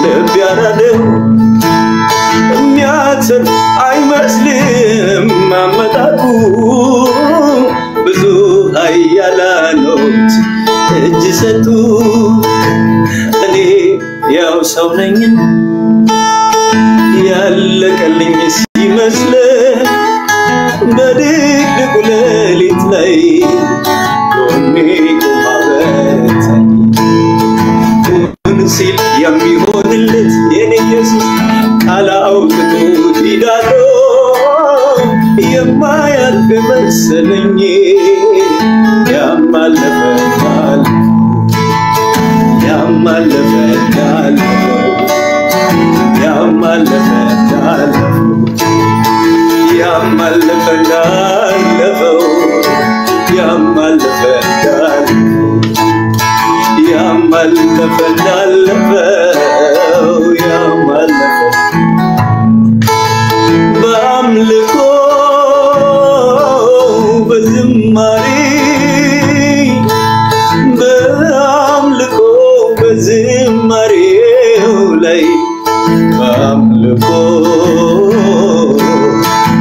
ልብ ያራደው የሚያትር አይመስልም ማመጣቱ ብዙ ኃያላኖች እጅ ሰጡ እኔ ያው ሰው ነኝ ያለቀልኝ ሲመስል በድቅድቅ ሌሊት ላይ ጎኔ ቆማበታኝ ሲል የሚሆንለት የኔ ኢየሱስ አላውቅቱት ሂዳዶ የማያልፍ መሰለኝ ያማለፈታል ያማለፈታል ያማለፈታል ያማለፈታል ያማለፈታል ያማለፈታል ያማለፈ በአምልኮ በዝማሬ በአምልኮ በዝማሬው ላይ በአምልኮ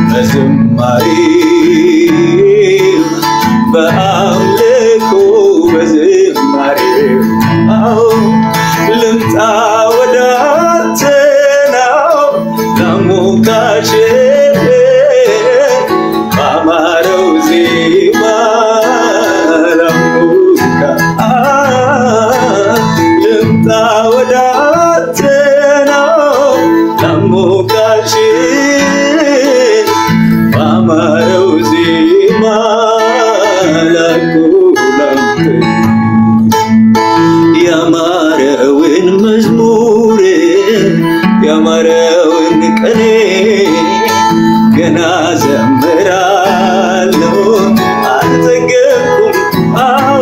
በዝማሬ በአምልኮ በዝማሬ ልምጣ ወዳንተ ነው ላሞካሽ ባማረው ዜማ ላሞካ ልምጣ ወዳንተ ነው ላሞካሽ ባማረው ዜማ ላኩላንተ ያማረውን መዝሙር ያማረውን ቀኔ ገና ዘምራለሁ አልጠገብኩም አዎ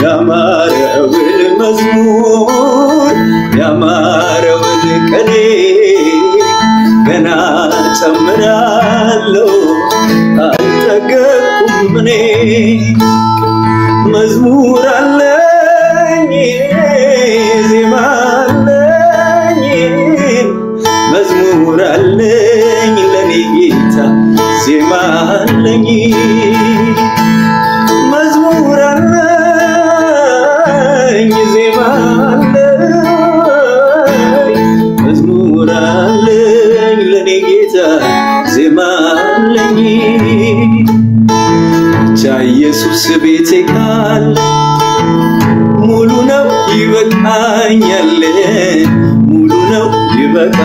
ያማረውን መዝሙር ያማረውን ቀኔ ገና ዘምራለሁ አልጠገብኩም እኔ መዝሙር አለኝ ዜማ አለኝ መዝሙር አለኝ ለኔ ጌታ ዜማ አለኝ መዝሙር አለኝ ዜማ አለኝ መዝሙር አለኝ ለኔ ጌታ ዜማ አለኝ ብቻ ኢየሱስ ቤቴ ካለ ሙሉ ነው ይበቃኛል ሙሉ ነው ይበቃ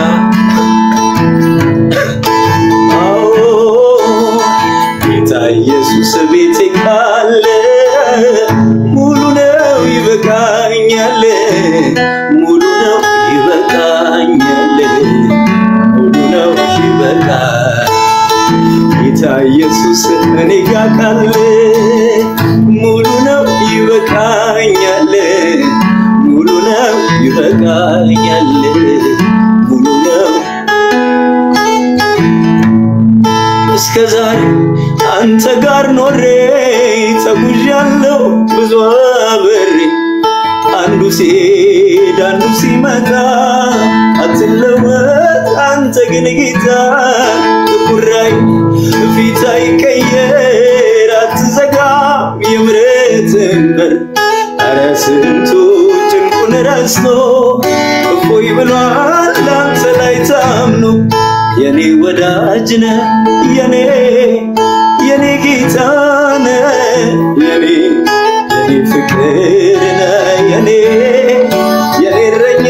አዎ ጌታ ኢየሱስ ቤቴ ካለ ሙሉ ነው ይበቃኛል ሙሉ ነው ይበቃኛል ሙሉ ነው ይበቃ ጌታ ኢየሱስ እኔ ጋር ካለ ሙሉ ነው ይበቃኛል ሙሉ ነው ይበቃኛል ሙሉ ነው እስከዛሬ አንተ ጋር ኖሬ ተጉዣለሁ ብዙ አብሬ አንዱ ሲሄድ አንዱ ሲመጣ አትለወጥ አንተ ግን ጌታ ቁራይ ፊት አይቀየር አትዘጋም የምሕረትን በር ኧረ ስንቱ ጭንቁን ረስቶ እፎይ ብሏል አንተ ላይ ታምኖ የኔ ወዳጅ ነህ የኔ ጌታ ነህ የኔ ፍቅር ነህ የኔ እረኛ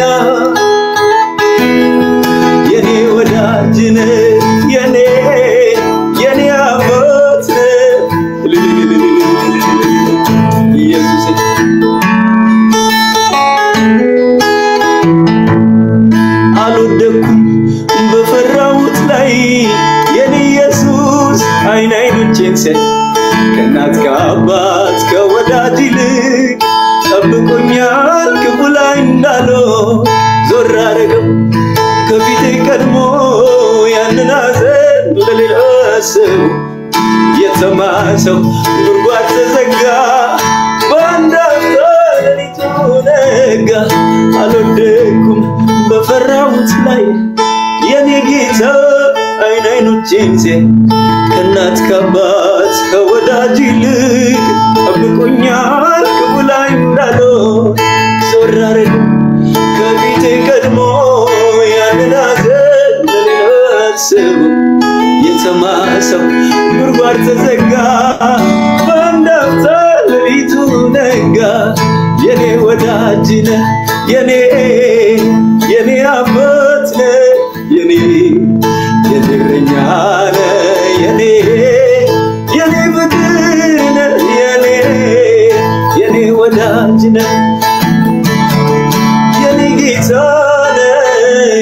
የኔ ወዳጅ ነህ የኔ አባት ኢየሱስ አልወደኩም በፈራሁት ላይ የኔ ኢየሱስ አይኖቼን ሲያይ ከእናት ከአባት ከወዳጅ ይልቅ ጠብቆኛል ክፉ ላይ እንዳለው ዞር አደረገው ከፊቴ ቀድሞ ያንን ሐዘን ለሌላ ሰው የተማሰው ጉድጓድ ተዘጋ በአንድ አፍታ ሌሊቱ ነጋ አልወደኩም በፈራሁት ላይ የኔ ጌታ አይን አይኖቼን ሲያይ ከእናት ከአባት ከወዳጅ ይልቅ ጠብቆኛል ክፉ ላይ እንዳልሆን ዞር አረገ ከፊቴ ቀድሞ ያንን ሐዘን ለሌላ አስቦ የተማሰው ጉድጓድ ተዘጋ በአንድ አፍታ ሌሊቱ ነጋ የኔ ወዳጅ ነህ የኔ አባት ነህ የኔ እረኛ ነህ የኔ ፍቅር ነህ የኔ ወዳጅ ነህ የኔ ጌታ ነህ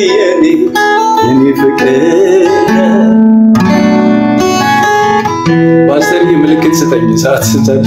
የኔ ፍቅር ነህ ፓስተር ምልክት ስጠኝ ሰዓት ስጠኝ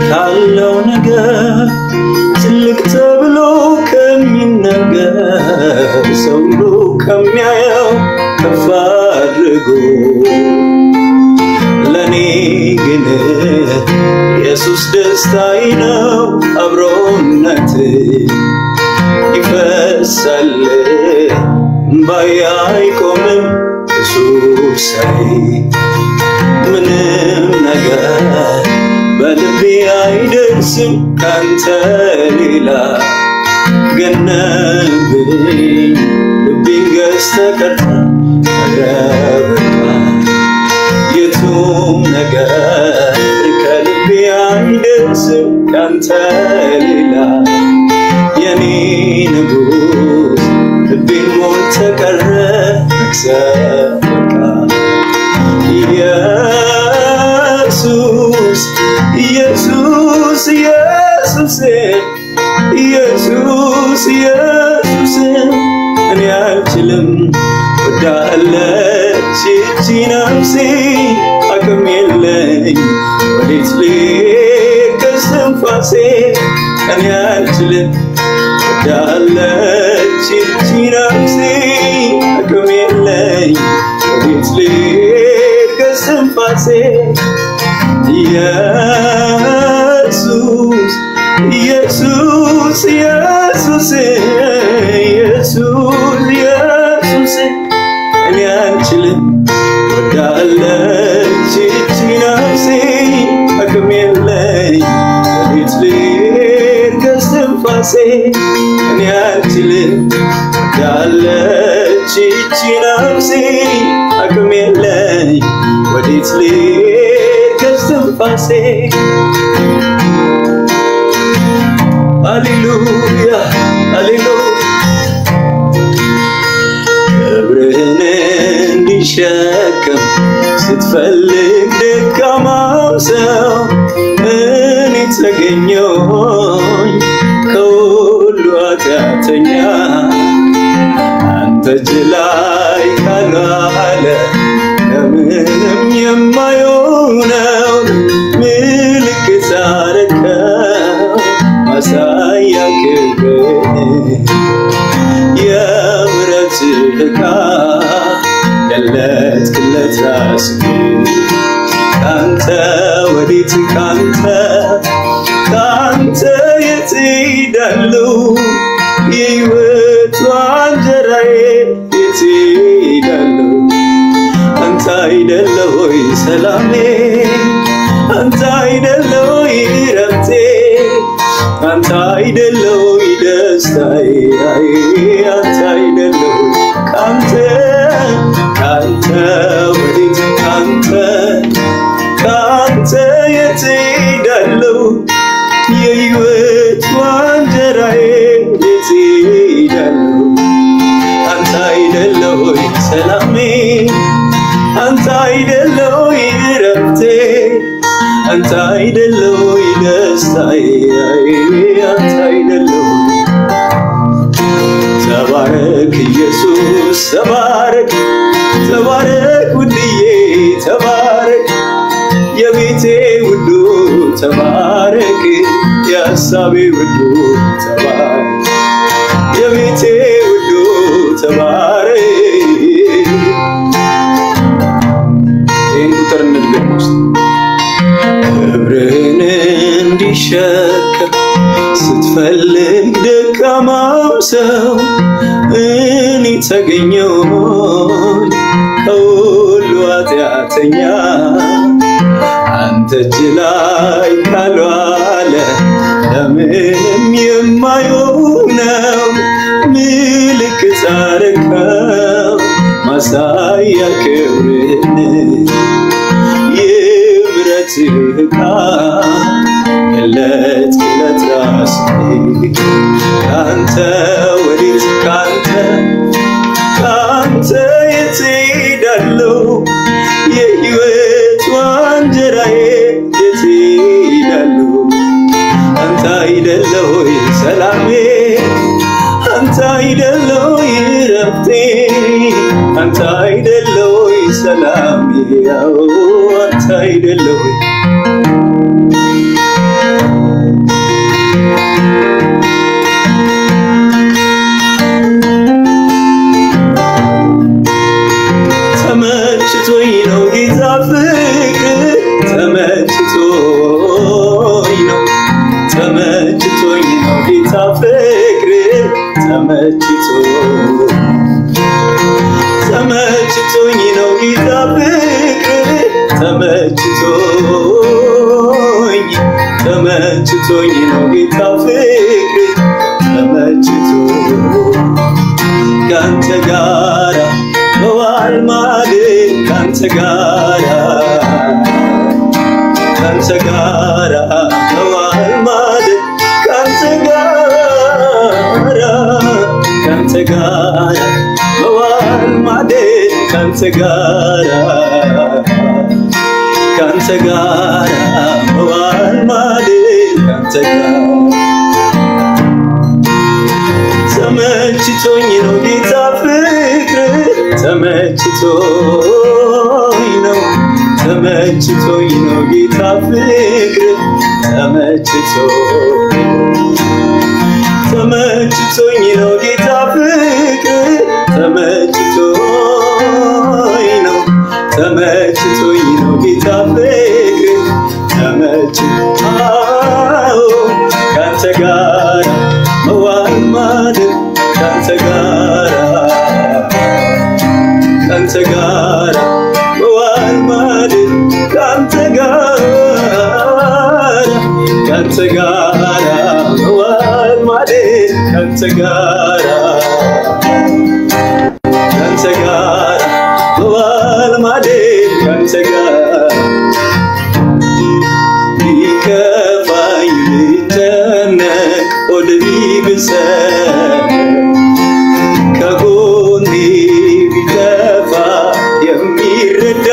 ካለው ነገር ትልቅ ተብሎ ከሚነገር ሰው ሁሉ ከሚያየው ከፍ አድርጎ ለኔ ግን ኢየሱስ ደስታዬ ነው አብሮነት ይፈሳል እንባዬ አይቆምም ኢየሱስ ምንም ነገር በልቤ አይደርስም ካንተ ሌላ ገነብኝ ልቤን ገዝተህ ቀረበካ የቱም ነገር ከልቤ አይደርስም ካንተ ሌላ የኔ ንጉሥ ልቤን ሞልተህ ቀረ መክሰበካ ኢየሱስ እኔ አልችልም ወዳለች ይህች ነፍሴ አቅም የለኝ ወዴት ልሄድ ከስትንፋሴ እኔ አልችልም ወዳለች ይህች ነፍሴ አቅም የለኝ ወዴት ልሄድ ከስትንፋሴ ኢየሱስ እኔ አልችልም ወዳለች ይህች ነፍሴ አቅም የለኝ ወዴት ልሄድ ከስትንፋሴ እኔ አልችልም ወዳለች ይህች ነፍሴ አቅም የለኝ ወዴት ልሄድ ከስትንፋሴ ሃሌሉያ ክብርህን እንዲሸከም ስትፈልግ ደካማው ሰው እኔ ተገኘሁኝ ከሁሉ ኃጢአተኛ አንተ እጅ ላይ ካልዋለ ለምንም የማይሆነው ምልክት አረከው ማሳያ ክብር የምሕረትህ ዕቃ ገለጥክለት ራስህን ካንተ ወዴት ካንተ የት እሄዳለሁ የሕይወት እንጀራዬ የት እሄዳለሁ አንተ አይደለህ ወይ ሰላሜ አንተ አይደለህ ወይ እረፍቴ አንተ አይደለህ ወይ ደስታዬ አንተ አይደለህ ወይ ካንተ ወዴት ካንተ የት እሄዳለሁ የሕይወት እንጀራዬ የት እሄዳለሁ አንተ አይደለህ ወይ ሰላሜ አንተ አይደለህ ወይ እረፍቴ አንተ አይደለህ ወይ ደስታዬ አንተ አይደለህ ኢየሱስ ተባረክ ተባረክ ውድዬ ተባረክ የቤቴ ውዱ ተባረክ የሐሳቤ ውዱ ተባረክ የቤቴ ውዱ ተባረክ ቁጥር እንድገም ውስጥ ክብርህን እንዲሸከም ስትፈልግ ደካማው ሰው እኔ ተገኘሁ ከሁሉ ኃጢአተኛ አንተ እጅ ላይ ካልዋለ ለምንም የማይሆነው ምልክት አረከው ማሳያ ክብርህን የምሕረትህ ቃል ዕለት ዕለት ራስህ ካንተ ወዴት ካንተ የት እሄዳለሁ የሕይወት እንጀራዬ የት እሄዳለሁ አንተ አይደለህ ወይ ሰላሜ አንተ አይደለህ ወይ እረፍቴ አንተ አይደለህ ወይ ሰላሜ አንተ አይደለህ ወይ ተመችቶኝ ነው ጌታ ፍቅር ተመችቶኝ ነው ጌታ ፍቅር ተመችቶኝ ነው ጌታ ፍቅር ተመችቶኝ ነው ጌታ ፍቅር ካንተ ጋራ መዋል ማለት ካንተ ጋራ መዋል ማለት ካንተ ጋራ መዋል ማለት ካንተ ጋራ መዋል ማለት ካንተ ጋራ ተመችቶኝ ነው ጌታ ፍቅር ተመችቶኝ ነው ጌታ ፍቅር ተመችቶኝ ነው ጌታ ፍቅር ተመችቶኝ ነው ጌታ ፍቅር ካንተ ጋራ መዋል ማለት ካንተ ጋራ መዋል ማለት ካንተ ጋራ መዋል ማለት ካንተ ጋራ መዋል ማለት ካንተ ጋራ ቢከፋኝ ብጨነቅ ሆድ ቢብሰኝ ከጎኔ ቢጠፋ የሚረዳ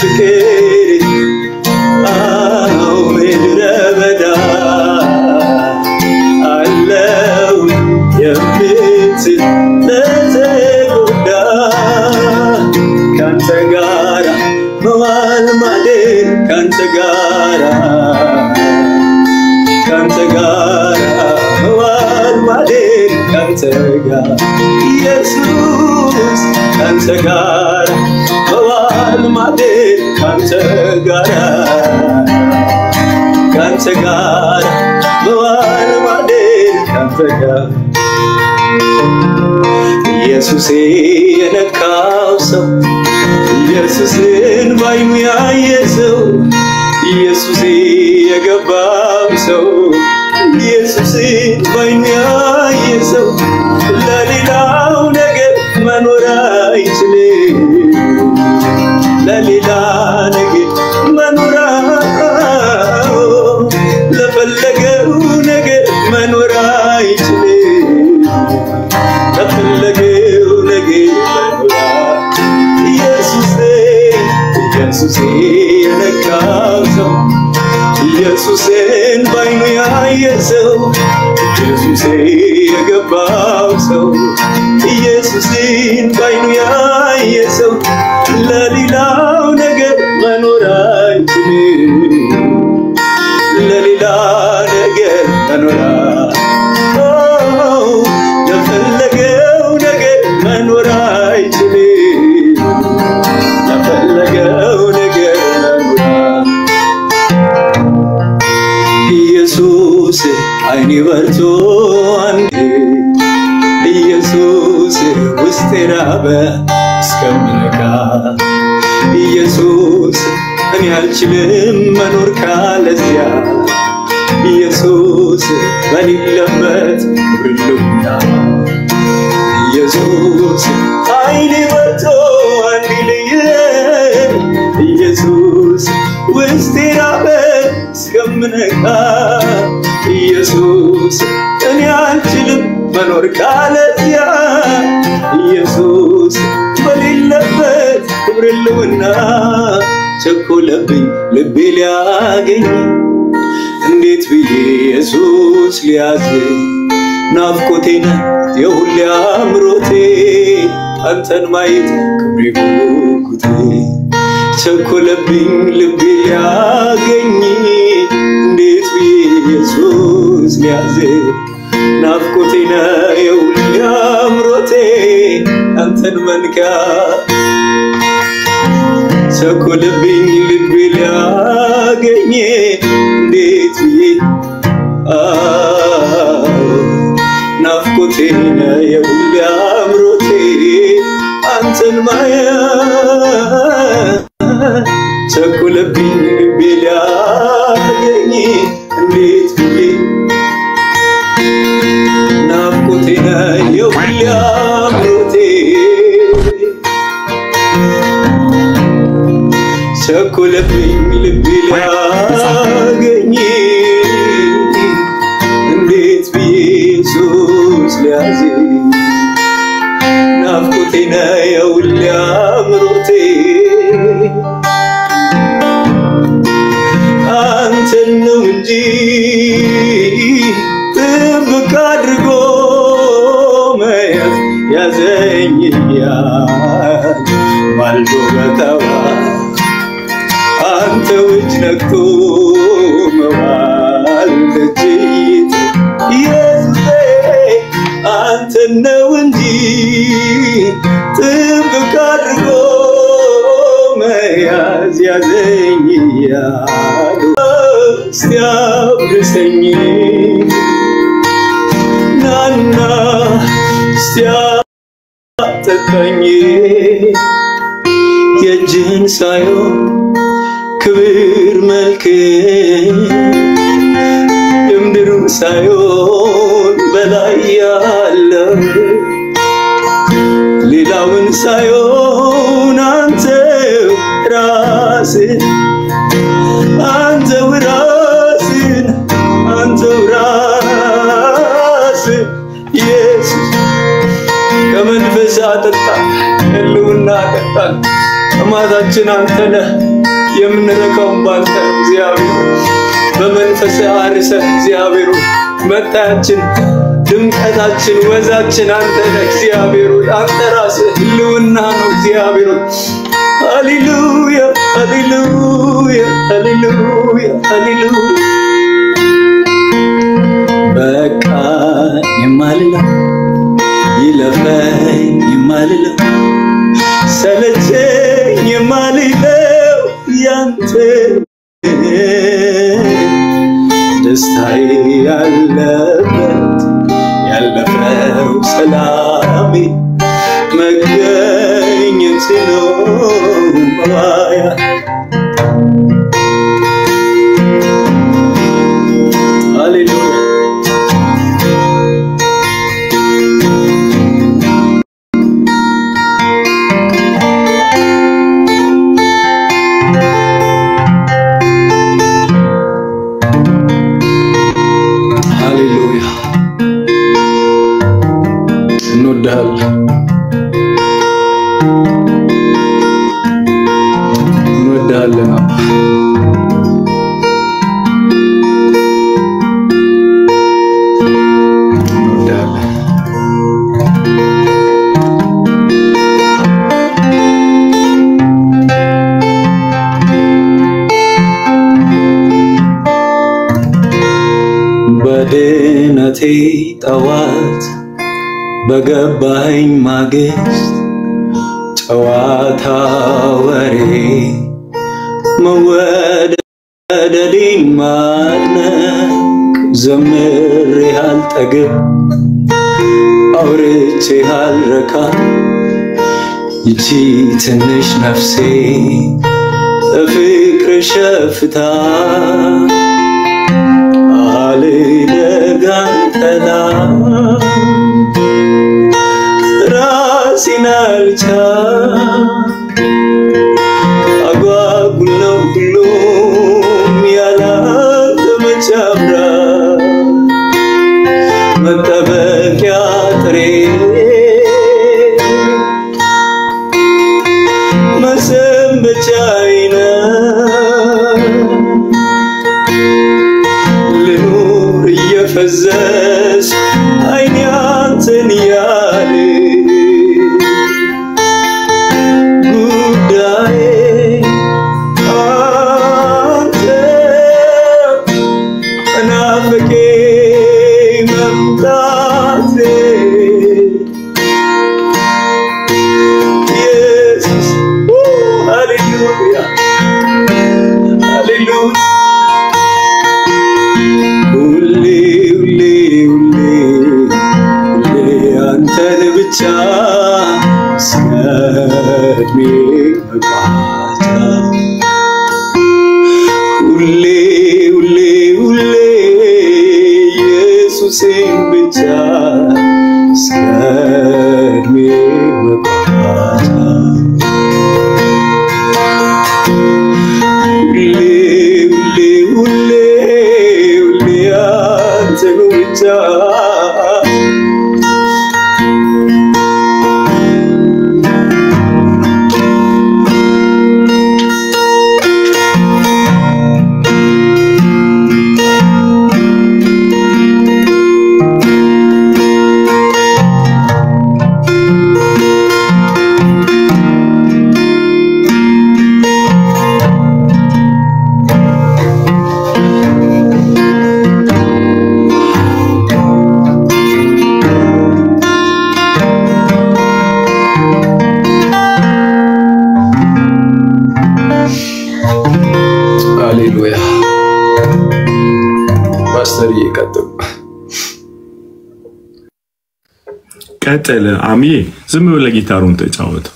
ፍቅር ምድረ በዳ አለው የምትል ለተጎዳ ካንተ ጋራ መዋል ማለት ካንተ ጋራ መዋል ማለት ካንተ ጋራ ኢየሱስ ካንተ ጋራ መዋል ማለት ካንተ ጋራ መዋል ማለት ካንተ ጋራ ኢየሱሴ የነካው ሰው ኢየሱስን ባይኑ ያየ ሰው ኢየሱሴ የገባው ሰው ኢየሱስን ባይኑ ያየ ሰው ለሌላው ነገር መኖር አይችልም ለሌላ ነገር መኖር ለፈለገው ነገር መኖር አይችልም ለፈለገው ነገር መኖር ኢየሱሴ የነካው ሰው ኢየሱስን ባይኑ ያየ ሰው ኢየሱሴ የገባው ሰው ግን ባይኑ ያየ ሰው ለሌላው ነገር መኖር አይችልም ለሌላ ነገር መኖር ለፈለገው ነገር መኖር አይችልም ለፈለገው ነገር መኖር ኢየሱስ አይኔ በርቶ አንዴ ኢየሱስ ውስጤ ራበ እስከሚነካ ኢየሱስ እኔ አልችልም መኖር ካለዚያ ኢየሱስ በሌለበት ሁሉና ኢየሱስ አይኔ በርቶ አንዴ ኢየሱስ ውስጤ ራበ እስከሚነካ ኢየሱስ እኔ አልችልም መኖር ካለዚያ ኢየሱስ በሌለበት ክብርልውና ቸኮለብኝ ልቤ ሊያገኝ እንዴት ብዬ ኢየሱስ ሊያዘኝ ናፍቆቴና የሁሌ አምሮቴ አንተን ማየት ክብሬ ጉጉቴ ቸኮለብኝ ልቤ ሊያገኝ እንዴት ብዬ ኢየሱስ ሊያዘኝ ናፍቆቴና የሁሌ አምሮቴ አንተን መንካት ቸኮለብኝ ልቤ ሊያገኝ እንዴት ብዬ ናፍቆቴና የሁሌ አምሮቴ አንተን ማየት ቸኮለብኝ ልቤ ሊያገኝ እንዴት ብዬ ናፍቆቴና የሁሌ አምሮቴ ቸኮለብኝ ልቤ ሊያገኝ እንዴት ብዬ ኢየሱስ ሊያዘኝ ናፍቆቴና የሁሌ አምሮቴ አንተን ነው እንጂ ጥብቅ አድርጎ መያዝ ያዘኛል ማልዶ በጠዋት አንተ እጅ ነክቶ መዋል ደጅት ኢየሱሴ አንተን ነው እንጂ ጥብቅ አድርጎ መያዝ ያዘኛል እስቲ አብርሰኝ ናና እስቲ አጠጣኝ የእጅህን ሳይሆን ክብር መልክ የምድሩን ሳይሆን በላይ ያለው ሌላውን ሳይሆን አንተው ራስህ ኢየሱስ ከመንፈስ አጠጣ ህልውና አጠጣን ማታችን አንተ ነህ የምንረካው ባንተ እግዚአብሔር በመንፈስ አርሰ እግዚአብሔር መጣያችን ድምቀታችን ወዛችን አንተ ነህ እግዚአብሔር አንተ ራስህ ህልውና ነው እግዚአብሔር ሃሌሉያ ሃሌሉያ ሃሌሉያ ሃሌሉያ በቃ የማልለው ይለፈኝ የማልለው ሰለቸኝ የማልለው ያንተ ደስታዬ ያለፈው ሰላሜ መገኘት ነው ማያ ሃሌሉያ እንወዳለን በድነቴ ጠዋት በገባኝ ማግስት ጨዋታ ወሬ መወደዴን ማድነቅ ዘምሬ አልጠግብ አውርቼ አልረካ ይቺ ትንሽ ነፍሴ ፍቅር ሸፍታ አልደጋንተላ ራሴን አልቻል አጓጉል ነው ሁሉም ያላተመቻብራ መጠበቂያ ጥሬ መሰንበቻዬ ልኑር እየፈዘዝ አይኔ አንተን ያለ ጉዳዬ አንተ ናፍቄ መምጣቴ ኢየሱስ ሃሌሉያ ሃሌሉያ ሁሌ ሁሌ ሁሌ ሁሌ አንተን ብቻ እስከዕድሜ መቋጫ ሁሌ ሁሌ ሁሌ ኢየሱሴን ብቻ እስከዕድሜ መቋጫ ሁሌ ሁሌ ሁሌ ሁሌ አንተን ብቻ ሃሌሉያ ፓስተር ይቀጥል ቀጥል አሚ ዝም ብለህ ጊታሩን ተጫወት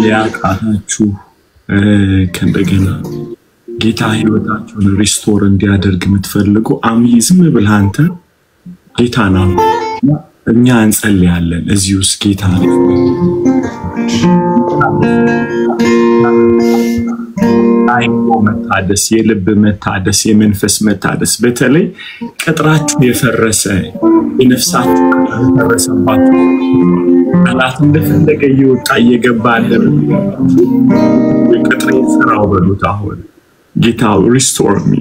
ያቃታችሁ ከእንደገና ጌታ ህይወታችሁን ሪስቶር እንዲያደርግ የምትፈልጉ አሚ ዝም ብለህ አንተ ጌታና እኛ እንጸልያለን እዚህ ውስጥ ጌታ አይቆ መታደስ የልብ መታደስ የመንፈስ መታደስ በተለይ ቅጥራችሁ የፈረሰ የነፍሳችሁ የፈረሰባችሁ አላት እንደፈለገ ይወጣ እየገባ አለ ቅጥሬ ስራው በሉት አሁን ጌታ ሪስቶር ሚ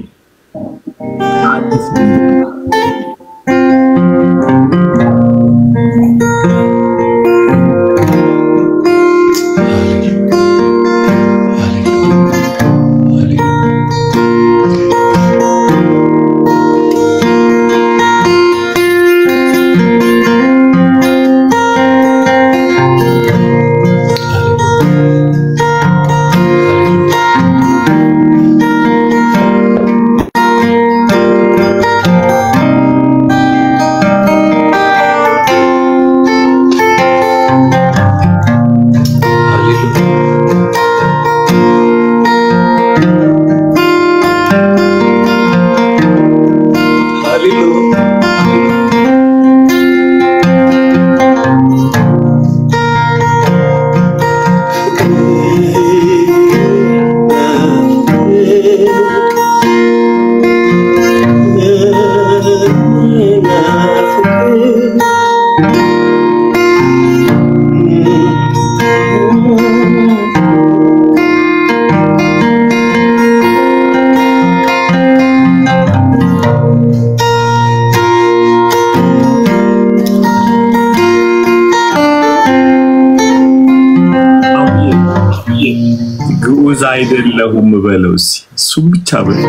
ግዑዝ አይደለሁም በለው እሱ ብቻ በል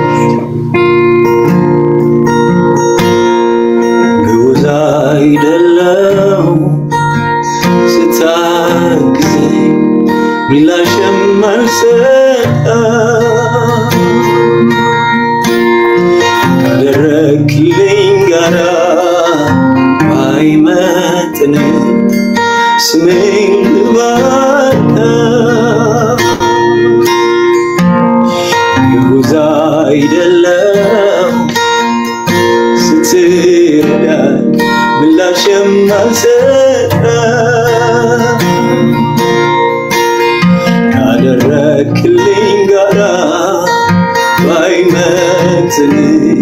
ግዑዝ አይደለሁም ስታግዘኝ ምላሽም አልሰጠም ካደረክልኝ ጋራ ባይመጥንም ስሜን ልባርከው ግዑዝ አይደለሁም ስትረዳኝ ምላሽም አልሰጠም ካደረክልኝ ጋራ ባይመጥንም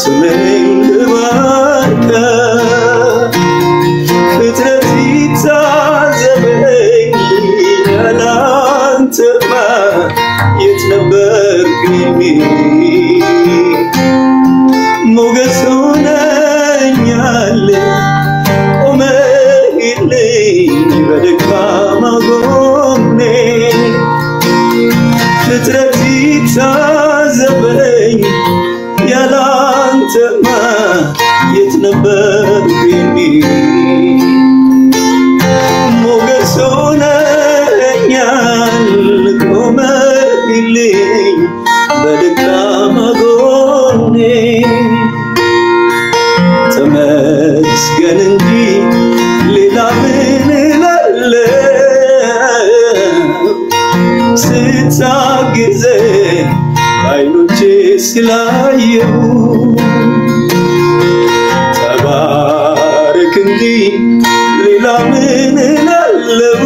ስሜን ልባርከው ፍጥረት ይታዘበኝ ያላንተማ የት ነበርኩኝ ሞገስ ሆነኛል ቆመህልኝ በደካማ ጎኔ ፍጥረት ይታዘበኝ ያላንተማ የት ነበርኩኝ ሞገስ ሆነኛል ቆመህልኝ በደካማ ጎኔ ተመስገን እንጂ ሌላ ምን እላለሁ ስታግዘኝ አይኖቼ ስላየሁ ተባረክ እንጂ ሌላ ምን እላለሁ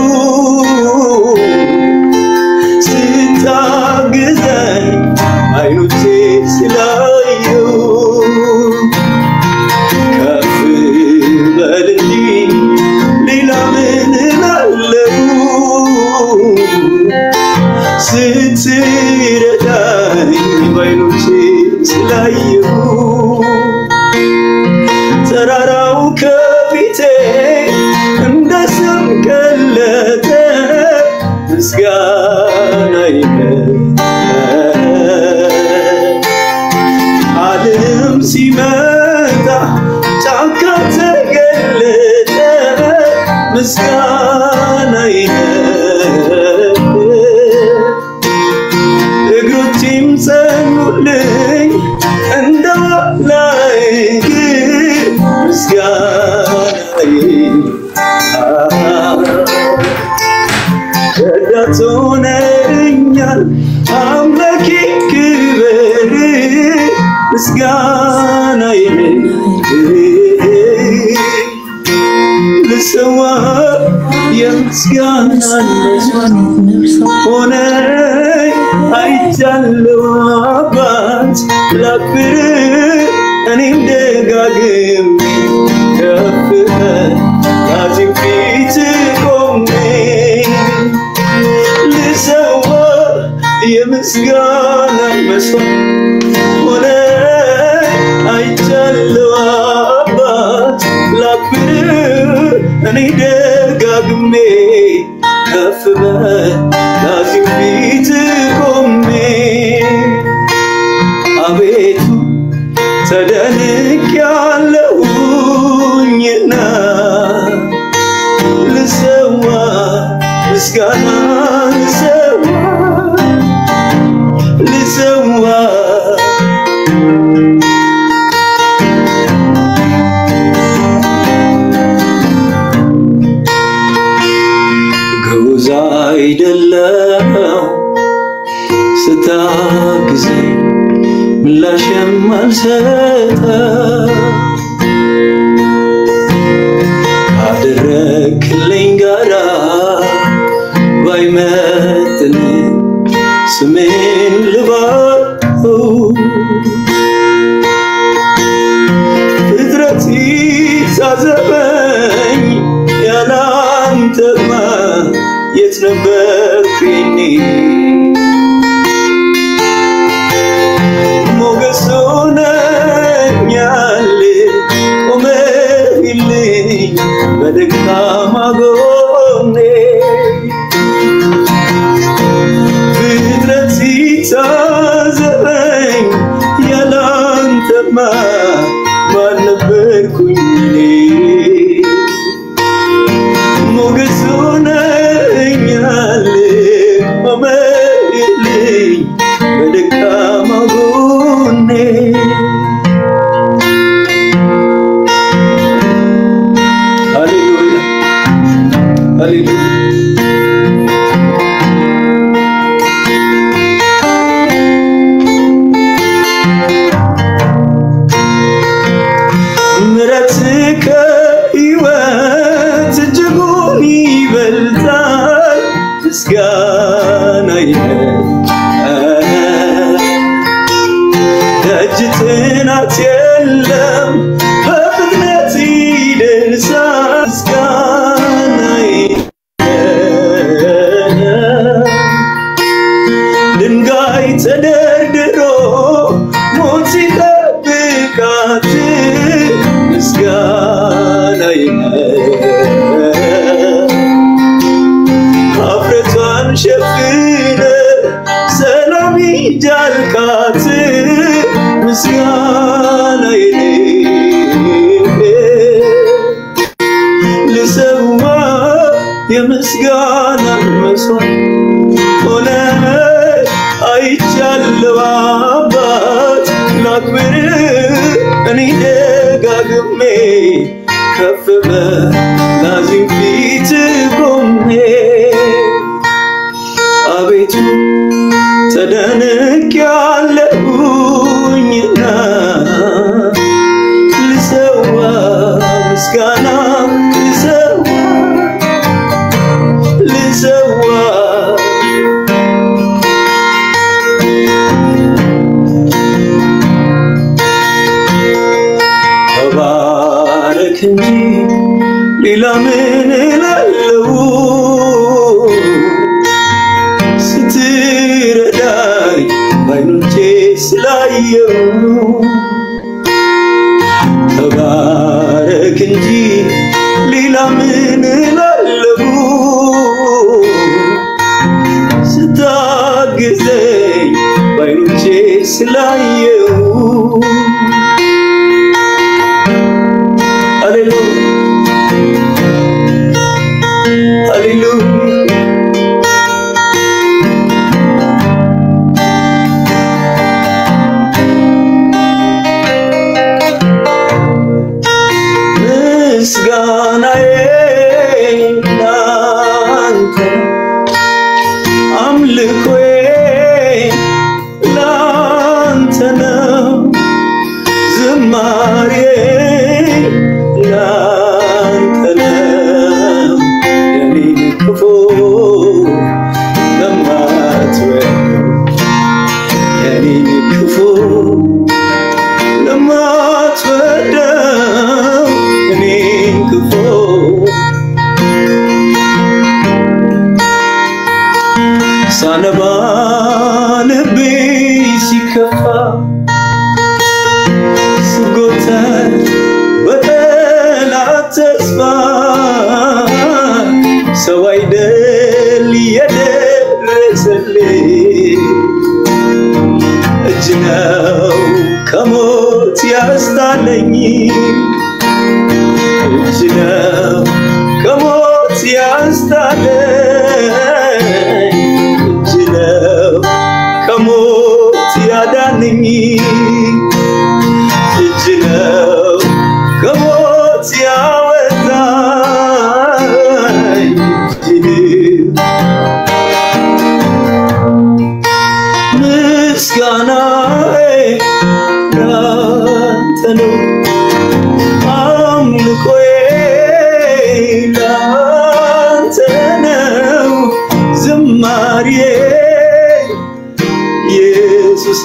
ስታግዘኝ አይኖቼ ስላየሁ ከፍ በል እንጂ ሌላ ምን እላለሁ ስትረዳኝ በዓይኖቼ ስላየሁ ተራራው ከፊቴ እንደ ሰም ቀለጠ ምስጋናዬ ዓለም ሲመጣ ጫካ ተገለጠ ምስጋናዬ እግሮቼም ጸኑልኝ እንደ ዋላይ ምስጋናዬ ረዳት ሆነኛል አምላኬ ክብር ምስጋናዬ ልሰዋ የምስጋናን ሆነ አይቻለሁ አባት ላክብር እኔም ደጋግሜ ከፍ በላዚም ፊት ቆሜ ልሰዋ የምስጋናን መስዋዕት ሆነ አይቻለሁ አባት ላክብር እኔ ደጋግሜ ከፍ በላዚም ፊት ቆሜ አቤቱ ተደንቄያለሁኝና ልሰዋ ምስጋና ልሰዋ ግዑዝ አይደለሁም ስታግዘኝ ምላሽ የማልሰጠው ካደረክልኝ ጋራ ባይመጥንም ስሜን ልባርከው ፍጥረት ይታዘበኝ ያላንተማ የት ነበርኩኝ ሞገስ ሆነኛል ቆመህልኝ በደካማ ጎኔ በደካማ ጎኔ ሃሌሉያ ሃሌሉያ ምሕረትህ ከሕይወት እጅጉን ይበልጣል ምስጋናዬ ደጅ ጥናት የለም በፍጥነት ይደርሳል ምስጋናዬ ድንጋይ ተደርድሮ ሞት ሲጠብቃት ምስጋናዬ አፍረቷን ሸፍነ ሰላም ይጃልካት ምስጋናዬ ልሰዋ የምስጋና መስዋዕት ሆነ አይቻለው አባት ላክብር እኔ ደጋግሜ ከፍ በላዚም ፊት ቆሜ አቤቱ ተደንቄያለሁኝና ልሰዋ ምስጋና ልሰዋ ተባረክ እንጂ ሌላ ምን እላለሁ ስትረዳኝ ባይኖቼ ስላየው ተባረክ እንጂ ሌላ ምን እላለሁ ስታግዘኝ ባይኖቼ ስላየው Hallelujah. Hallelujah. ምስጋናዬ ላንተ አምልኮዬ ላንተ ነው ዝማሬ ላንተ ነው የኔን ክፉ ለማትወደው የኔን ክፉ ለማትወደው የኔን ክፉ ሳነባ ልቤ ሲከፋ ስጎተት በጠላት ተስፋ ሰው አይደል የደረሰልኝ እጅ ነው ከሞት ያስጣለኝ እጅ ነው ከሞት ያስጣለኝ እጅ ነው ከሞት ያዳነኝ እጅ ነው ከሞት ያወጣኝ ምስጋናዬ ላንተ ነው አምልኮዬ ላንተ ነው ዝማሬዬ ኢየሱስ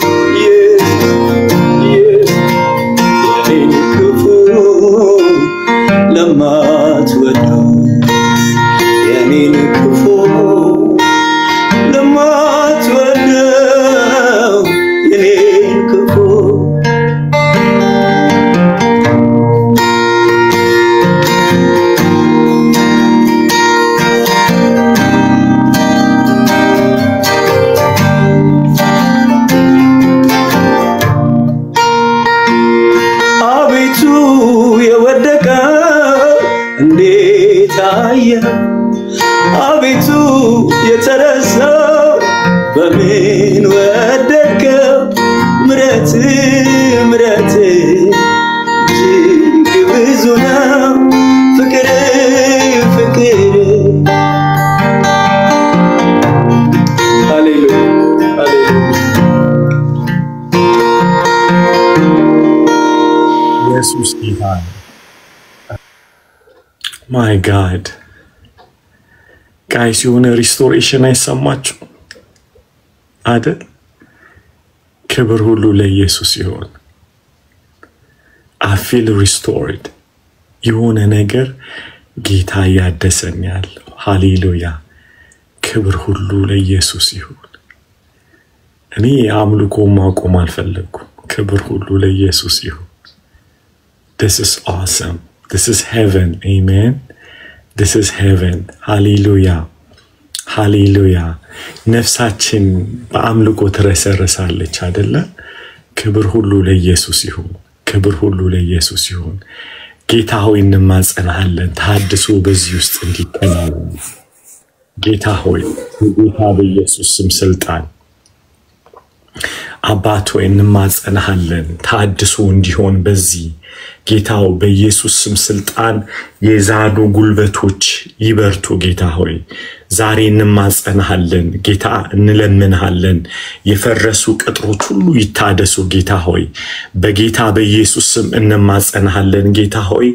የኔን ክፉ ለማትወደው የኔን ክፉ ለማትወደው የኔን ክፉ ለምን ወደድከው ምረት ምረት እጅግ ብዙ ነው ፍቅር ፍቅር ሃሌሉያ ኢየሱስ ጌታ ነው። My God. Guys, የሆነ ሪስቶሬሽን አይሰማችሁ አይደል? ክብር ሁሉ ለኢየሱስ ይሁን። I feel restored. የሆነ ነገር ጌታ ያደሰኝ ያለው ሃሌሉያ ክብር ሁሉ ለኢየሱስ ይሁን። እኔ አምልኮ ማቆም አልፈለኩም። ክብር ሁሉ ለኢየሱስ ይሁን። This is awesome. This is heaven. Amen. This is heaven. Hallelujah. Hallelujah. ነፍሳችን በአምልኮ ትረሰርሳለች አይደለ? ክብር ሁሉ ለኢየሱስ ይሁን። ክብር ሁሉ ለኢየሱስ ይሁን። ጌታ ሆይ እንማጸናለን ተሐድሶ በዚህ ውስጥ እንዲከናወን ጌታ ሆይ ጌታ በኢየሱስ ስም ስልጣን አባት ሆይ እንማጸናለን ተሐድሶ እንዲሆን በዚህ ጌታው በኢየሱስ ስም ስልጣን የዛዱ ጉልበቶች ይበርቱ ጌታ ሆይ ዛሬ እንማጸናለን ጌታ እንለምንሃለን የፈረሱ ቅጥሮች ሁሉ ይታደሱ ጌታ ሆይ በጌታ በኢየሱስ ስም እንማጸናለን ጌታ ሆይ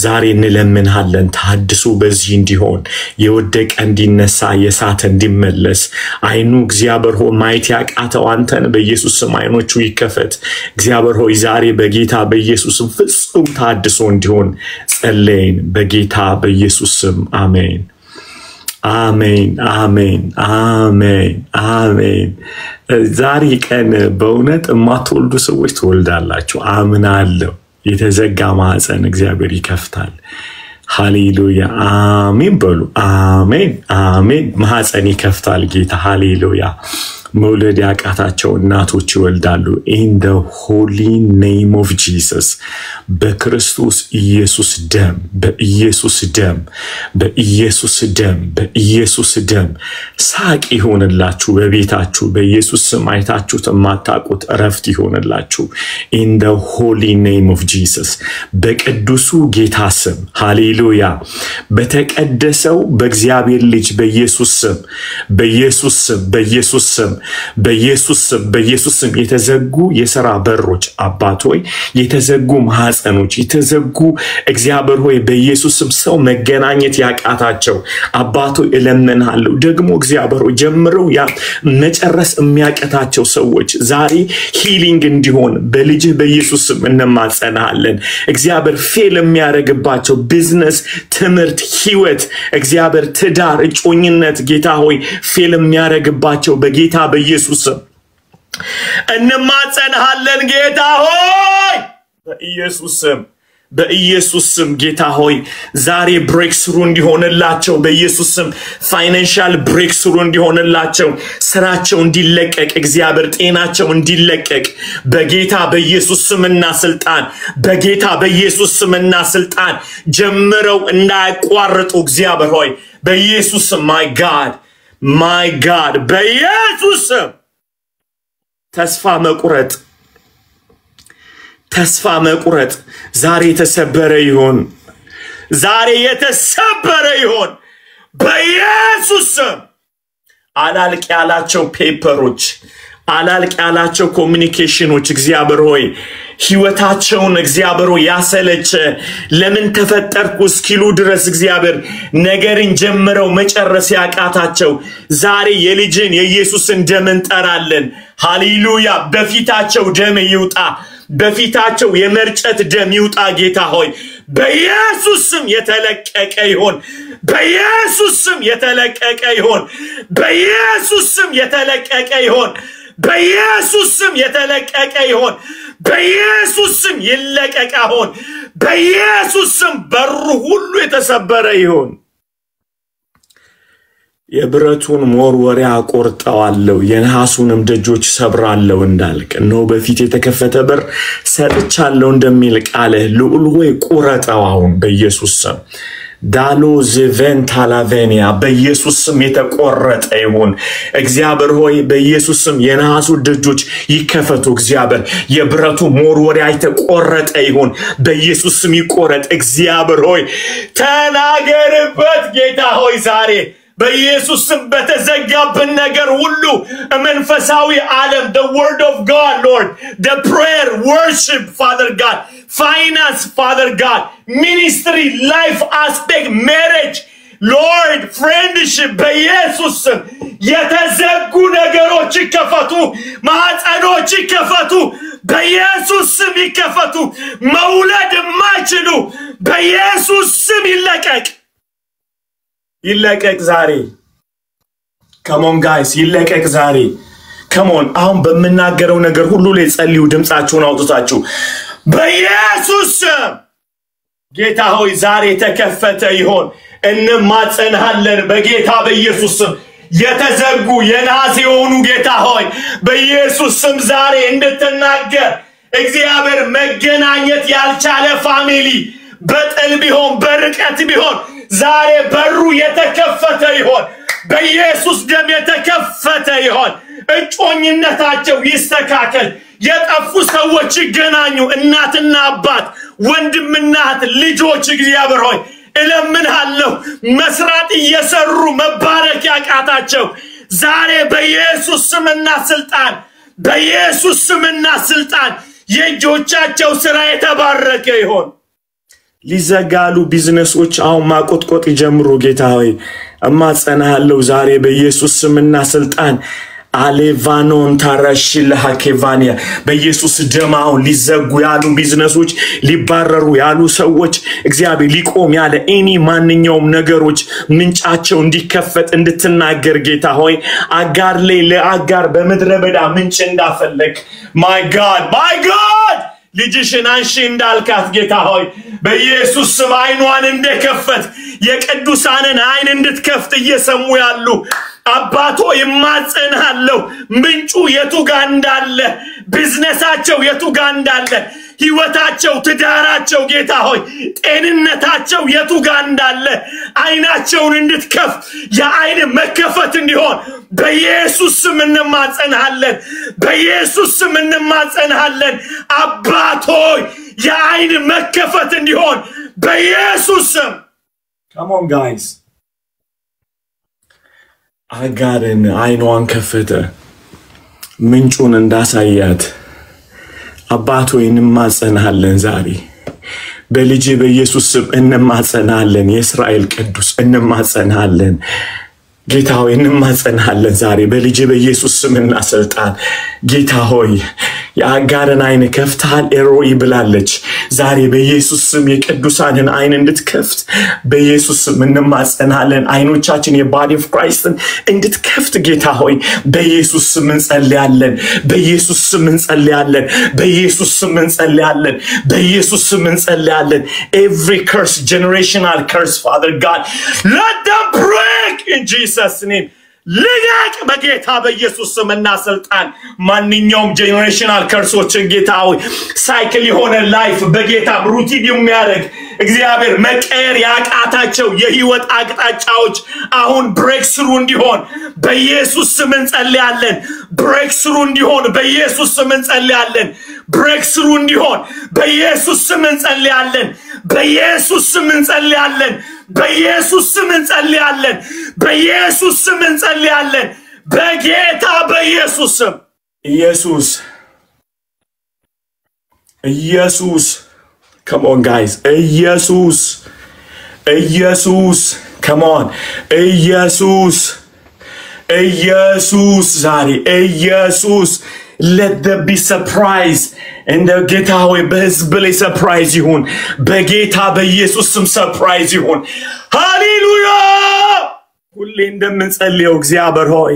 ዛሬ እንለምንሃለን ተሐድሶ በዚህ እንዲሆን የወደቀ እንዲነሳ የሳተ እንዲመለስ አይኑ እግዚአብሔር ሆይ ማየት ያቃተው አንተን በኢየሱስ ስም አይኖቹ ይከፈት እግዚአብሔር ሆይ ዛሬ በጌታ በኢየሱስ ስም ፍጹም ተሐድሶ እንዲሆን ጸልየን በጌታ በኢየሱስ ስም አሜን አሜን አሜን አሜን አሜን ዛሬ ቀን በእውነት ማትወልዱ ሰዎች ትወልዳላችሁ አምናለሁ የተዘጋ ማህፀን እግዚአብሔር ይከፍታል ሃሌሉያ አሜን በሉ አሜን አሜን ማህፀን ይከፍታል ጌታ ሃሌሉያ መውለድ ያቃታቸው እናቶች ይወልዳሉ in the holy name of Jesus በክርስቶስ ኢየሱስ ደም በኢየሱስ ደም በኢየሱስ ደም በኢየሱስ ደም ሳቅ ይሆንላችሁ በቤታችሁ በኢየሱስ ስም አይታችሁት ማታቁት ረፍት ይሆንላችሁ in the holy name of Jesus በቅዱሱ ጌታ ስም ሃሌሉያ በተቀደሰው በእግዚአብሔር ልጅ በኢየሱስ ስም በኢየሱስ ስም በኢየሱስ ስም በኢየሱስ ስም የተዘጉ የሥራ በሮች አባት ሆይ የተዘጉ ማህፀኖች የተዘጉ እግዚአብሔር ሆይ በኢየሱስ ስም ሰው መገናኘት ያቃታቸው አባት ሆይ እለምንሃለሁ ደግሞ እግዚአብሔር ሆይ ጀምረው ያ መጨረስ የሚያቀታቸው ሰዎች ዛሬ ሂሊንግ እንዲሆን በልጅ በኢየሱስ ስም እንማጸናለን እግዚአብሔር ፌል የሚያረግባቸው ቢዝነስ ትምርት ህይወት እግዚአብሔር ትዳር እጮኝነት ጌታ ሆይ ፌል የሚያረግባቸው በጌታ በኢየሱስ ስም እንማጸናለን ጌታ ሆይ በኢየሱስ ስም ጌታ ሆይ ዛሬ ብሬክስሩ እንዲሆንላቸው በኢየሱስ ስም ፋይናንሻል ብሬክስሩ እንዲሆንላቸው ስራቸው እንዲለቀቅ እግዚአብሔር ጤናቸው እንዲለቀቅ በጌታ በኢየሱስ ስምና ስልጣን በጌታ በኢየሱስ ስምና ስልጣን ጀምረው እንዳያቋርጡ እግዚአብሔር ሆይ በኢየሱስ ስም my God በኢየሱስ ስም ተስፋ መቁረጥ ዛሬ የተሰበረ ይሁን በኢየሱስ ስም አላልቅ ያላቸው ፔፐሮች አላልቅ ያላቸው ኮሙኒኬሽኖች እግዚአብሔር ሆይ ህይወታቸውን እግዚአብሔር ሆይ ያሰለቸ ለምን ተፈጠርኩ እስኪሉ ድረስ እግዚአብሔር ነገርን ጀምረው መጨረስ ያቃታቸው ዛሬ የልጅን የኢየሱስን ደም እንጠራለን ሃሌሉያ በፊታቸው ደም ይውጣ በፊታቸው የመርጨት ደም ይውጣ ጌታ ሆይ በኢየሱስ ስም የተለቀቀ ይሁን በኢየሱስ ስም የተለቀቀ ይሁን በኢየሱስ ስም የተለቀቀ ይሁን በኢየሱስ ስም የተለቀቀ ይሁን በኢየሱስ ስም ይለቀቅ አሁን በኢየሱስ ስም በሩ ሁሉ የተሰበረ ይሁን የብረቱን ሞርወሪያ ቆርጠዋለሁ የነሐሱንም ደጆች ሰብራለሁ እንዳልክ ነው በፊት የተከፈተ በር ሰጥቻለሁ እንደሚል ቃል ልዑል ሆይ ቁረጠው አሁን በኢየሱስ ስም ዳሎ ዘቨንታላቬኒያ በኢየሱስ ስም የተቆረጠ ይሁን እግዚአብሔር ሆይ በኢየሱስ ስም የነሐሱ ደጆች ይከፈቱ እግዚአብሔር የብረቱ ሞርወሪያ የተቆረጠ ይሁን በኢየሱስ ስም ይቆረጥ እግዚአብሔር ሆይ ተናገርበት ጌታ ሆይ ዛሬ በኢየሱስ ስም በተዘጋብን ነገር ሁሉ መንፈሳዊ ዓለም the word of God Lord the prayer worship Father God finance Father God ministry life aspect marriage Lord friendship በኢየሱስ ስም የተዘጉ ነገሮች ይከፈቱ ማህፀኖች ይከፈቱ በኢየሱስ ስም ይከፈቱ መውለድ የማይችሉ በኢየሱስ ስም ይለቀቅ ዛሬ come on guys ይለቀቅ ዛሬ come on አሁን በመናገረው ነገር ሁሉ ላይ ጸልዩ ድምጻችሁን አውጥታችሁ በኢየሱስ ስም ጌታ ሆይ ዛሬ ተከፈተ ይሁን እንማጸንሃለን በጌታ በኢየሱስ ስም የተዘጉ የነሐስ የሆኑ ጌታ ሆይ በኢየሱስ ስም ዛሬ እንድትናገር እግዚአብሔር መገናኘት ያልቻለ ፋሚሊ በጥል ቢሆን በርቀት ቢሆን ዛሬ በሩ የተከፈተ ይሁን በኢየሱስ ደም የተከፈተ ይሁን እጮኝነታቸው ይስተካከል የጠፉ ሰዎች ይገናኙ እናትና አባት ወንድምና እህት ልጆች እግዚአብሔር ሆይ እለምንሃለሁ መስራት እየሰሩ መባረክ ያቃታቸው ዛሬ በኢየሱስ ስምና ስልጣን የእጆቻቸው ሥራ የተባረከ ይሁን ሊዘጋሉ ቢዝነሶች አሁን ማቆጥቆጥ ይጀምሩ ጌታ ሆይ እማጸናለሁ ዛሬ በኢየሱስ ስምና ስልጣን አሌቫኖን ታራሽል ሃኬቫኒያ በኢየሱስ ደም አሁን ሊዘጉ ያሉ ቢዝነሶች ሊባረሩ ያሉ ሰዎች እግዚአብሔር ሊቆም ያለ ኤኒ ማንኛውም ነገሮች ምንጫቸው እንዲከፈት እንድትናገር ጌታ ሆይ አጋር ላይ ለአጋር በመድረ በዳ ምንጭ እንዳፈለክ my God ልጅሽን አንሺ እንዳልካት ጌታ ሆይ በኢየሱስ ስም አይኗን እንደከፈት የቅዱሳንን አይን እንድትከፍት እየሰሙ ያሉ አባቶ ይማጸናለሁ ምንጩ የቱጋ እንዳለ ቢዝነሳቸው የቱጋ እንዳለ ህይወታቸው ትዳራቸው ጌታ ሆይ ጤንነታቸው የቱጋ እንዳለ አይናቸውን እንድትከፍት የአይን መከፈት እንዲሆን በኢየሱስ ስም እንማጸንሃለን አባቶ የአይን መከፈት እንዲሆን በኢየሱስ ስም come on guys አጋርን አይኗን ከፈተ ምንጩን እንዳሳያት አባቶ እንማጸንሃለን ዛሬ በልጅ በኢየሱስ ስም እንማጸንሃለን የእስራኤል ቅዱስ እንማጸንሃለን ጌታ ሆይ እንማጸንሃለን ዛሬ በልጅ በኢየሱስ ስምና ስልጣን ጌታ ሆይ የአጋርን አይን ከፍተሃል ኤሮይ ብላለች ዛሬ በኢየሱስ ስም የቅዱሳንን አይን እንድትከፍት በኢየሱስ ስም እንማጸንሃለን አይኖቻችን የባዲ ኦፍ ክራይስትን እንድትከፍት ጌታ ሆይ በኢየሱስ ስም እንጸልያለን every curse generational curse Father God let them break in Jesus name ልጋቅ በጌታ በኢየሱስ ስምና ስልጣን ማንኛውም ጄነሬሽናል ከርሶችን ጌታ ሆይ ሳይክል የሆነ ላይፍ በጌታ ሩቲን የሚያደርግ እግዚአብሔር መቀየር ያቃታቸው የህይወት አቅጣጫዎች አሁን ብሬክስሩ እንዲሆን በኢየሱስ ስም እንጸልያለን ብሬክስሩ እንዲሆን በኢየሱስ ስም እንጸልያለን ብሬክስሩ እንዲሆን በኢየሱስ ስም እንጸልያለን በኢየሱስ ስም እንጸልያለን በኢየሱስ ስም እንጸልያለን በኢየሱስ ስም እንጸልያለን በጌታ በኢየሱስ ስም ኢየሱስ come on guys ኢየሱስ come on ኢየሱስ ዛሬ ኢየሱስ let there be surprise and the geta hoy bezbele surprise yihun begeta beyesus sum surprise yihun hallelujah ሁሌ እንደምንጸልየው እግዚአብሔር ሆይ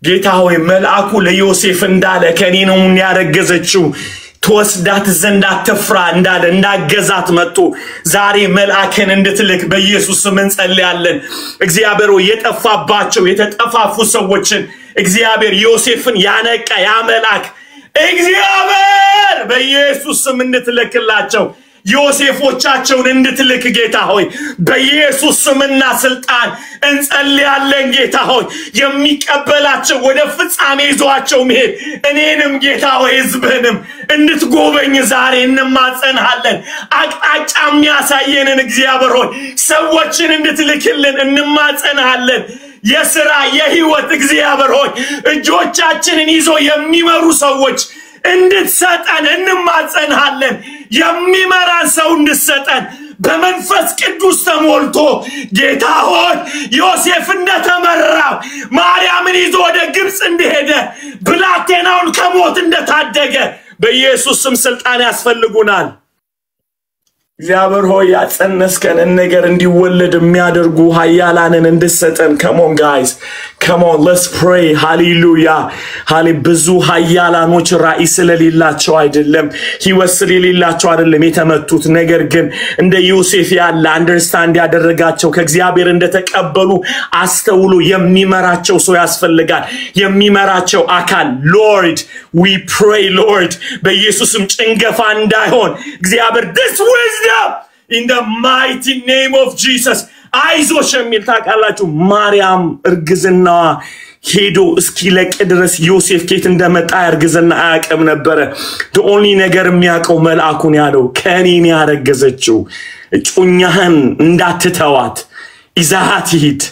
ጌታ ሆይ መልአኩ ለዮሴፍ እንዳለ ከኔ ነው ያረገዘችው ተወስዳት ዘንድ አትፍራ እንዳለ እንዳገዛት መጥቶ ዛሬ መልአክን እንድትልክ በኢየሱስ ስም እንጸልያለን እግዚአብሔር ሆይ የጠፋባቸው የተጠፋፉ ሰዎችን እግዚአብሔር ዮሴፍን ያነቃ ያ መልአክ እግዚአብሔር በኢየሱስ ስም እንድትልክላቸው ዮሴፎቻቸውን እንድትልክ ጌታ ሆይ በኢየሱስ ስምና ስልጣን እንጸልያለን ጌታ ሆይ የሚቀበላቸው ወደ ፍጻሜ ይዟቸው መሄድ እኔንም ጌታ ሆይ ሕዝብህንም እንድትጎበኝ ዛሬ እንማጸንሃለን አቅጣጫ የሚያሳየንን እግዚአብሔር ሆይ ሰዎችን እንድትልክልን እንማጸንሃለን የሥራ የህይወት እግዚአብሔር ሆይ እጆቻችንን ይዞ የሚመሩ ሰዎች እንድትሰጠን እንማጸንሃለን የሚመራን ሰው እንድትሰጠን በመንፈስ ቅዱስ ተሞልቶ ጌታ ሆይ ዮሴፍ እንደተመራው ማርያምን ይዞ ወደ ግብጽ እንደሄደ ብላቴናውን ከሞት እንደታደገ በኢየሱስ ስም ስልጣን ያስፈልጉናል እግዚአብሔር ሆይ ያጸነስከን ነገር እንዲወለድ የሚያደርጉ ኃያላንን እንድትሰጠን come on guys come on let's pray hallelujah ብዙ ኃያላኖች ራእይ ስለሌላቸው አይደለም ህይወት ስለሌላቸው አይደለም የተመቱት ነገር ግን እንደ ዮሴፍ ያለ አንደርስታንድ ያደረጋቸው ከእግዚአብሔር እንደተቀበሉ አስተውሎ የሚመራቸው ሰው ያስፈልጋል የሚመራቸው አካል Lord we pray Lord በኢየሱስም ጭንገፋ እንዳይሆን እግዚአብሔር this wisdom in the mighty name of Jesus አይዞሽ የሚል ታውቃላችሁ ማርያም እርግዝና ሄዶ እስኪለቅ ድረስ ዮሴፍ ከየት እንደመጣ እርግዝና አያውቅም ነበር the only ነገር የሚያውቀው መልአኩን ያለው ከኔን ያረገዘችው ጩኛህን እንዳትተዋት ይዛሃት ሂድ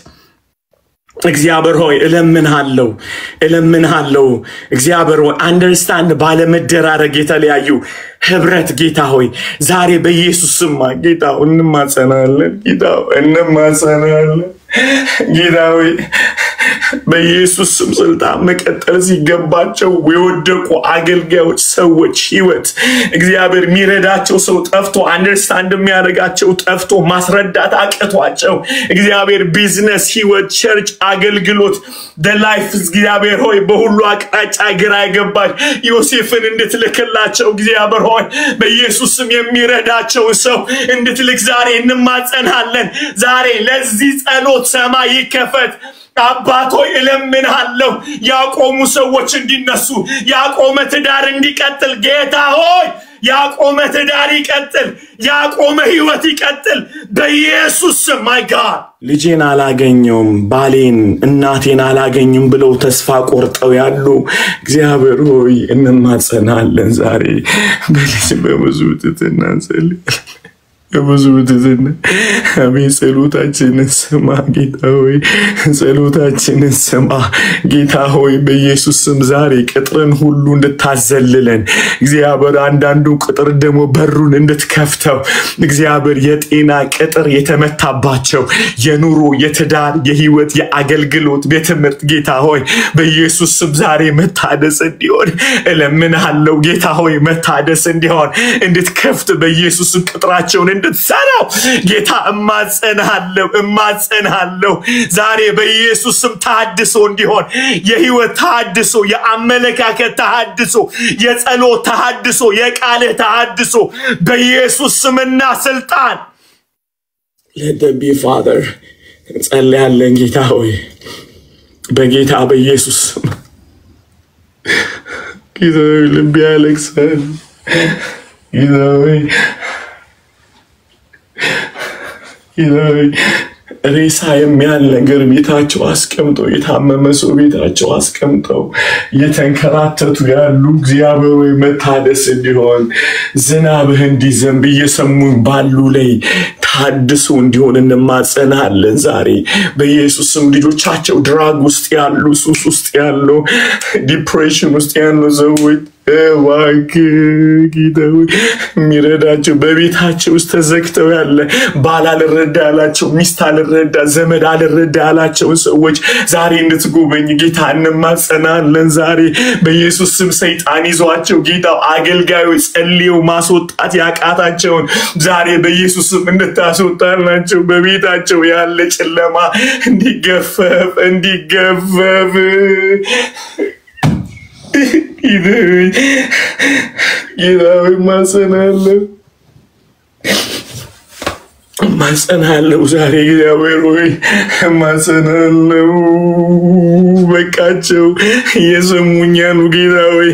እግዚአብሔር ሆይ እለምንሃለሁ እግዚአብሔር ሆይ አንደርስታንድ ባለመደራረግ የተለያዩ ህብረት ጌታ ሆይ ዛሬ በኢየሱስ ስም ጌታ እንማጸናለን ጌታ ሆይ በኢየሱስ ስም ስልጣን መቀጠል ሲገባቸው የወደቁ አገልጋዮች ሰዎች ህይወት እግዚአብሔር ሚረዳቸው ሰው ጠፍቶ አንደርስታንድ የሚያደርጋቸው ጠፍቶ ማስረዳት አቅቷቸው እግዚአብሔር ቢዝነስ ህይወት ቸርች አገልግሎት the life እግዚአብሔር ሆይ በሁሉ አቅጣጫ ግራ ይገባል ዮሴፍን እንድትልክላቸው እግዚአብሔር ሆይ በኢየሱስ ስም የሚረዳቸው ሰው እንድትልክ ዛሬ እንማጸናለን ዛሬ ለዚህ ጸሎት ሰማይ ይከፈት አባቶይ እለምንሃለሁ ያቆሙ ሰዎች እንዲነሱ ያቆመ ትዳር እንዲቀጥል ጌታ ሆይ ያቆመ ትዳር ይቀጥል ያቆመ ህይወት ይቀጥል በኢየሱስ ስም my God ልጄን አላገኘውም ባሌን እናቴን አላገኝም ብለው ተስፋ ቆርጠው ያሉ እግዚአብሔር ሆይ እንማጸናለን ዛሬ በብዙ ትህትና እንጸልያለን ብዙ ትዝነ አሜን ጸሎታችንን ስማ ጌታ ሆይ ጸሎታችንን ስማ ጌታ ሆይ በኢየሱስ ስም ዛሬ ቅጥርን ሁሉ እንድታዘልለን እግዚአብሔር አንዳንዱ ቅጥር ደግሞ በሩን እንድትከፍተው እግዚአብሔር የጤና ቅጥር የተመታባቸው የኑሮ የትዳር የህይወት የአገልግሎት በትምህርት ጌታ ሆይ በኢየሱስ ስም ዛሬ መታደስ እንዲሆን እለምንሃለሁ ጌታ ሆይ መታደስ እንዲሆን እንድትከፍት በኢየሱስ ስም ቅጥራቸውን እንድትሰራው ጌታ እማጸንሃለሁ ዛሬ በኢየሱስ ስም ታድሶ እንዲሆን የህይወት ታድሶ የአመለካከት ታድሶ የጸሎት ታድሶ የቃል ታድሶ በኢየሱስ ስምና ስልጣን let them be father ጸልያለን ጌታ ሆይ በጌታ በኢየሱስ ጌታ ልብ ያለቅሳል ጌታ ሆይ ሬሳ የሚያል ነገር ቤታቸው አስቀምጠው የታመመ ሰው ቤታቸው አስቀምጠው የተንከራተቱ ያሉ እግዚአብሔር ሆይ መታደስ እንዲሆን ዝናብህ እንዲዘንብ እየሰሙ ባሉ ላይ ታድሶ እንዲሆን እንማጸናለን ዛሬ በኢየሱስ ስም ልጆቻቸው ድራግ ውስጥ ያሉ ሱስ ውስጥ ያሉ ዲፕሬሽን ውስጥ ያሉ ሰዎች ጌታው ሚረዳቸው በቤታቸው ውስጥ ተዘግተው ያለ ባል አልረዳ ያላቸው ሚስት አልረዳ ዘመድ አልረዳ ያላቸው ሰዎች ዛሬ እንድትጎበኝ ጌታ እንማጸናለን ዛሬ በኢየሱስ ስም ሰይጣን ይዟቸው ጌታው አገልጋዮች ጸልየው ማስወጣት ያቃታቸውን ዛሬ በኢየሱስ ስም እንድታስወጣላቸው በቤታቸው ያለ ጨለማ እንዲገፈፍ ማጸናለው ዛሬ እግዚአብሔር ሆይ ማጸናለው በቃቸው የሰሙኛኑ ጌታ ሆይ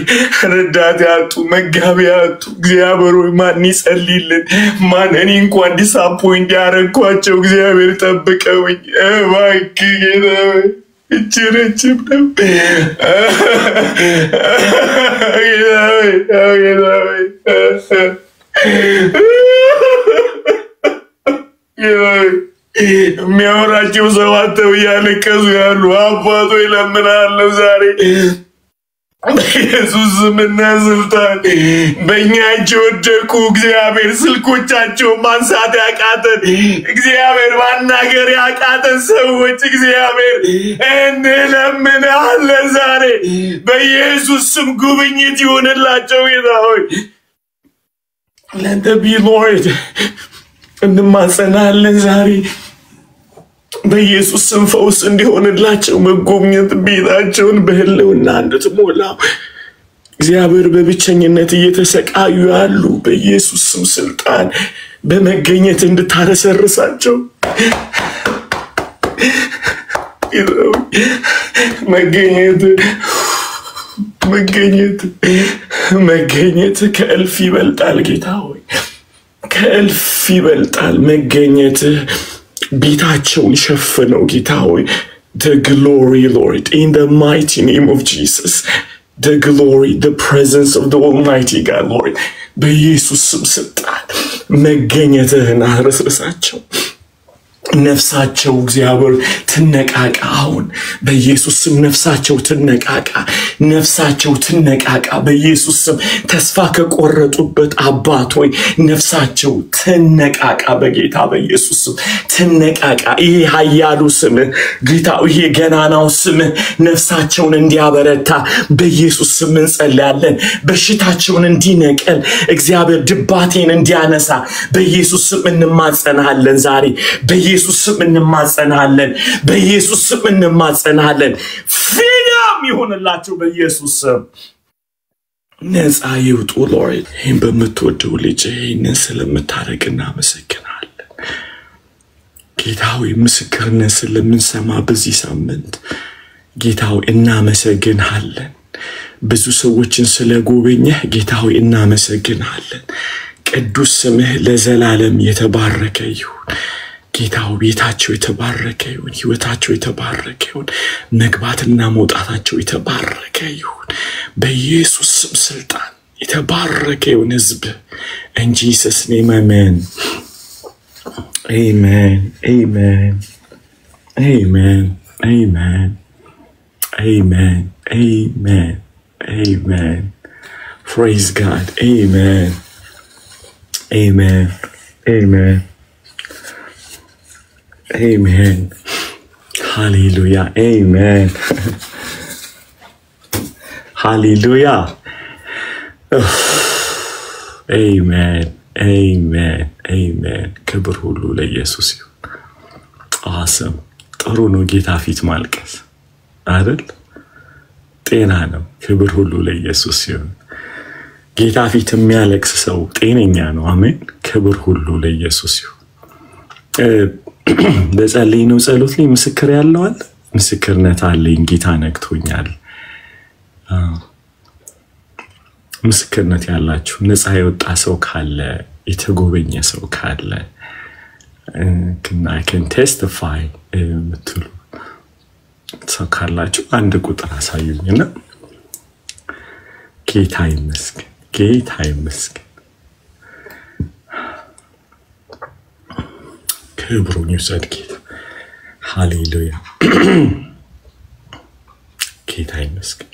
ረዳት ያጡ መጋቢ ያጡ እግዚአብሔር ሆይ ማን ይጸልይልን ማን እኔ እንኳን ዲስአፖይንት ያረኳቸው እግዚአብሔር ጠብቀውኝ እባክህ ጌታ ሆይ እችረችም ነው የሚያወራቸው ሰዋተው ያለቀሱ ያሉ አባቶ ይለምናለሁ ዛሬ በኢየሱስ ስምና ስልጣን በእኛ እጅ ወደቁ እግዚአብሔር ስልኮቻቸው ማንሳት ያቃተን እግዚአብሔር ማናገር ያቃተን ሰዎች እግዚአብሔር እንለምናለን ዛሬ በኢየሱስ ስም ጉብኝት ይሁንላቸው ጌታ ሆይ let there be Lord እንማጸናለን ዛሬ በኢየሱስ ስም ፈውስ እንዲሆንላቸው መጎብኘት ቤታቸውን በህልውና እንድትሞላ እግዚአብሔር በብቸኝነት እየተሰቃዩ ያሉ በኢየሱስ ስም ስልጣን በመገኘት እንድታረሰርሳቸው መገኘት ከእልፍ ይበልጣል ጌታ ሆይ ከእልፍ ይበልጣል መገኘት ቤታቸውን ሸፍነው ጌታ ሆይ the glory Lord in the mighty name of Jesus the glory the presence of the Almighty God Lord በኢየሱስ ስም ስልጣን መገኘትህን አረስርሳቸው ነፍሳቸው እግዚአብሔር ትነቃቃ አሁን በኢየሱስ ስም ነፍሳቸው ትነቃቃ በኢየሱስ ስም ተስፋ ከቆረጡበት አባት ሆይ ነፍሳቸው ትነቃቃ በጌታ በኢየሱስ ስም ትነቃቃ ይሄ ኃያሉ ስም ጌታ ይሄ ገናናው ስም ነፍሳቸውን እንዲያበረታ በኢየሱስ ስም እንጸልያለን በሽታቸውን እንዲነቀል እግዚአብሔር ድባቴን እንዲያነሳ በኢየሱስ ስም እንማጸናለን ዛሬ በኢየሱስ ስም እንማጸናለን ፍሪደም ይሁንላቸው በኢየሱስ ስም ነፃ ይውጡ ሎርድ ይህን በምትወደው ልጅ ይህንን ስለምታደርግና እናመሰግናለን ጌታዊ ምስክርነት ስለምንሰማ በዚህ ሳምንት ጌታዊ እናመሰግናለን ብዙ ሰዎችን ስለጎበኘህ ጌታዊ እናመሰግናለን ቅዱስ ስምህ ለዘላለም የተባረከ ይሁን ጌታው ቤታቸው የተባረከ ይሁን ህይወታቸው የተባረከ ይሁን መግባትና መውጣታቸው የተባረከ ይሁን በኢየሱስ ስም ስልጣን የተባረከ ይሁን ህዝብ in Jesus name amen amen amen amen amen amen amen amen praise God amen amen amen Amen. Hallelujah. Amen. Hallelujah. Amen. Amen. Amen. ክብር ሁሉ ለኢየሱስ ይሁን። awesome. ጥሩ ነው ጌታ ፊት ማልቀስ አይደል? ጤና ነው። ክብር ሁሉ ለኢየሱስ ይሁን። ጌታ ፊት የሚያለቅስ ሰው ጤነኛ ነው። አሜን። ክብር ሁሉ ለኢየሱስ ይሁን። በጸልይ ነው ጸሎት ላይ ምስክር ያለዋል ምስክርነት አለኝ ጌታ ነክቶኛል ምስክርነት ያላችሁ ነፃ የወጣ ሰው ካለ የተጎበኘ ሰው ካለ I can testify ምትሉ ሰው ካላችሁ አንድ ቁጥር አሳዩኝና ጌታ ይመስገን ክብሩን ይውሰድ ጌታ ሃሌሉያ ጌታ ይመስገን